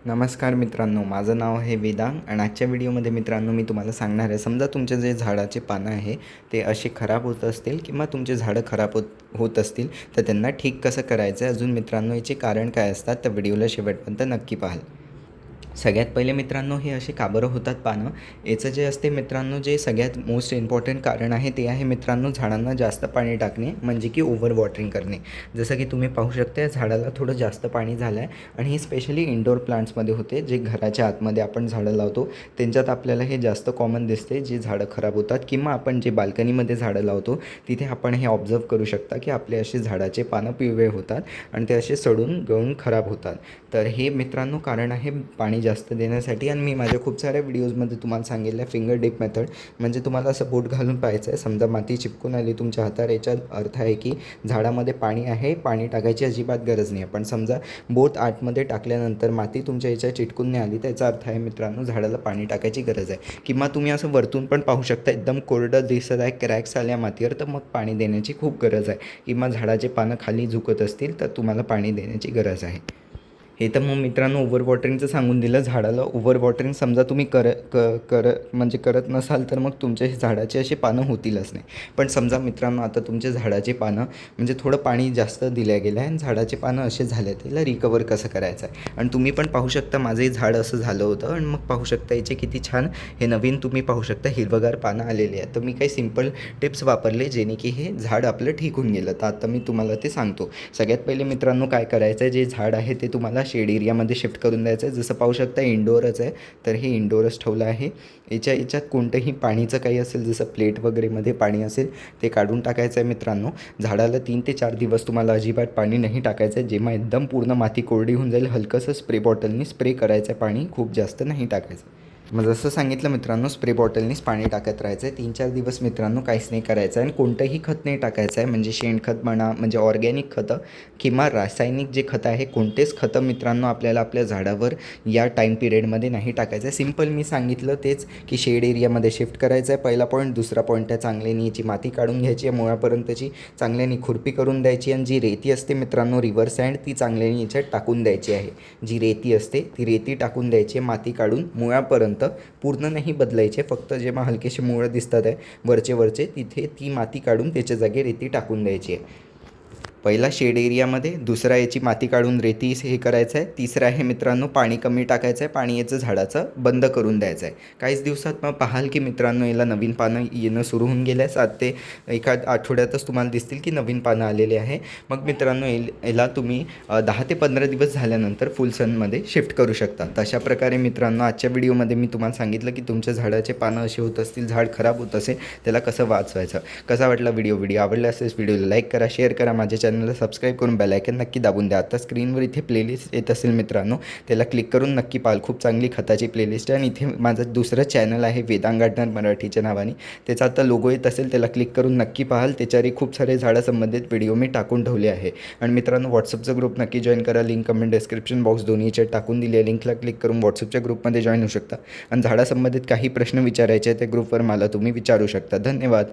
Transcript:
नमस्कार मित्रांनो, माझं नाव आहे वेदांग आणि आजच्या व्हिडिओमध्ये मित्रांनो मी तुम्हाला सांगणार आहे, समजा तुमचे जे झाडाचे पानं आहे ते असे खराब होत असतील किंवा तुमचे झाडं खराब होत असतील तर त्यांना ठीक कसं करायचं आहे. अजून मित्रांनो याचे कारण काय असतात तर व्हिडिओला शेवटपर्यंत नक्की पाहाल. सगळ्यात पहिले मित्रांनो हे असे का बरं होतात पानं, याचं जे असते मित्रांनो जे सगळ्यात मोस्ट इम्पॉर्टंट कारण आहे ते आहे मित्रांनो झाडांना जास्त पाणी टाकणे, म्हणजे की ओव्हर वॉटरिंग करणे. जसं की तुम्ही पाहू शकता झाडाला थोडं जास्त पाणी झालं आहे आणि हे स्पेशली इंडोर प्लांट्समध्ये होते, जे घराच्या आतमध्ये आपण झाडं लावतो त्यांच्यात आपल्याला हे जास्त कॉमन दिसते, जे झाडं खराब होतात. किंवा आपण जे बाल्कनीमध्ये झाडं लावतो तिथे आपण हे ऑब्झर्व करू शकता की आपले असे झाडाचे पानं पिवळे होतात आणि ते असे सडून गळून खराब होतात. तर हे मित्रांनो कारण आहे पाणी जास्त देण्यासाठी. आणि मी माझ्या खूप साऱ्या व्हिडिओजमध्ये तुम्हाला सांगितलं आहे फिंगर डिप मेथड, म्हणजे तुम्हाला असं बोट घालून पाहायचं आहे. समजा माती चिपकून आली तुमच्या हातावर, याचा अर्थ आहे की झाडामध्ये पाणी आहे, पाणी टाकायची अजिबात गरज नाही. पण समजा बोट आतमध्ये टाकल्यानंतर माती तुमच्या याच्या चिटकून नाही आली त्याचा अर्थ आहे मित्रांनो झाडाला पाणी टाकायची गरज आहे. किंवा तुम्ही असं वरतून पण पाहू शकता एकदम कोरडं दिसत आहे, क्रॅक्स आल्या मातीवर, तर मग पाणी देण्याची खूप गरज आहे. किंवा झाडाचे पानं खाली झुकत असतील तर तुम्हाला पाणी देण्याची गरज आहे. हे तर मग मित्रांनो ओव्हर वॉटरिंगचं सांगून दिलं. झाडाला ओव्हर वॉटरिंग समजा तुम्ही करत नसाल तर मग तुमच्या झाडाचे असे पानं होतीलच नाही. पण समजा मित्रांनो आता तुमच्या झाडाचे पानं म्हणजे थोडं पाणी जास्त दिल्या गेलं आहे आणि झाडाचे पानं असे झाले, त्याला रिकवर कसं करायचं आहे. आणि तुम्ही पण पाहू शकता माझंही झाड असं झालं होतं आणि मग पाहू शकता याचे किती छान हे नवीन तुम्ही पाहू शकता हिरवगार पानं आलेली आहेत. तर मी काही सिम्पल टिप्स वापरले जेणे की हे झाड आपलं ठीक होऊन गेलं. तर आता मी तुम्हाला ते सांगतो. सगळ्यात पहिले मित्रांनो काय करायचं आहे, जे झाड आहे ते तुम्हाला शेड एरियामध्ये शिफ्ट करून द्यायचं आहे. जसं पाहू शकता इंडोरच आहे तर हे इंडोरच ठेवलं आहे. याच्यात कोणतंही पाणीचं काही असेल जसं प्लेट वगैरेमध्ये पाणी असेल ते काढून टाकायचं आहे मित्रांनो. झाडाला 3 ते 4 दिवस तुम्हाला अजिबात पाणी नाही टाकायचं आहे. जेव्हा एकदम पूर्ण माती कोरडी होऊन जाईल हलकंसं स्प्रे बॉटलनी स्प्रे करायचं आहे, पाणी खूप जास्त नाही टाकायचं. मग जसं सांगितलं मित्रांनो स्प्रे बॉटलनीच पाणी टाकत राहायचं आहे. 3-4 दिवस मित्रांनो काहीच नाही करायचं आहे आणि कोणतंही खत नाही टाकायचं आहे. म्हणजे शेणखत म्हणा, म्हणजे ऑर्गॅनिक खतं किंवा रासायनिक जे खतं आहे कोणतेच खतं मित्रांनो आपल्याला आपल्या झाडावर या टाईम पिरियडमध्ये नाही टाकायचं आहे. सिम्पल मी सांगितलं तेच की शेड एरियामध्ये शिफ्ट करायचं आहे पहिला पॉईंट. दुसरा पॉईंट आहे चांगल्यानी याची माती काढून घ्यायची आहे मुळापर्यंतची, चांगल्यानी खुरपी करून द्यायची आणि जी रेती असते मित्रांनो रिव्हर सँड ती चांगल्यानी याच्यात टाकून द्यायची आहे. जी रेती असते ती रेती टाकून द्यायची आहे माती काढून मुळापर्यंत. पूर्ण नाही बदलायचे, फक्त जेव्हा हलकेसे मुळं दिसतात आहे वरचे तिथे ती माती काढून त्याच्या जागी रेती टाकून द्यायची आहे. पहिला शेड एरियामध्ये, दुसरा याची माती काढून रेती हे करायचं आहे. तिसरं आहे मित्रांनो पाणी कमी टाकायचं आहे, पाणी याचं झाडाचं बंद करून द्यायचं आहे. काहीच दिवसात मग पाहाल की मित्रांनो याला नवीन पानं येणं सुरू होऊन गेलं आहे. 7 ते एखाद आठवड्यातच तुम्हाला दिसतील की नवीन पानं आलेले आहे. मग मित्रांनो याला तुम्ही 10 ते 15 दिवस झाल्यानंतर फुल सनमध्ये शिफ्ट करू शकता. तशा प्रकारे मित्रांनो आजच्या व्हिडिओमध्ये मी तुम्हाला सांगितलं की तुमच्या झाडाचे पानं असे होत असतील, झाड खराब होत असेल, त्याला कसं वाचवायचं. कसा वाटला व्हिडिओ आवडला असेल व्हिडिओला लाईक करा, शेअर करा, माझ्या चॅनलला सबस्क्राईब करून बेल आयकन नक्की दाबून द्या. आता स्क्रीनवर इथे प्लेलिस्ट येत असेल मित्रांनो त्याला क्लिक करून नक्की पाहाल. खूप चांगली खताची प्लेलिस्ट आहे आणि इथे माझं दुसरं चॅनल आहे वेदांग गार्डनर मराठीच्या नावाने, त्याचा आता लोगो येत असेल त्याला क्लिक करून नक्की पाहाल. त्याच्यावरही खूप सारे झाडासंबंधित व्हिडिओ मी टाकून ठेवले आहे. आणि मित्रांनो व्हॉट्सअपचा ग्रुप नक्की जॉईन करा, लिंक कमेंट डिस्क्रिप्शन बॉक्स दोन्हीच्या टाकून दिली आहे. लिंकला क्लिक करून व्हॉट्सअपच्या ग्रुपमध्ये जॉईन होऊ शकता आणि झाडासंबंधित काही प्रश्न विचारायचे त्या ग्रुपवर मला तुम्ही विचारू शकता. धन्यवाद.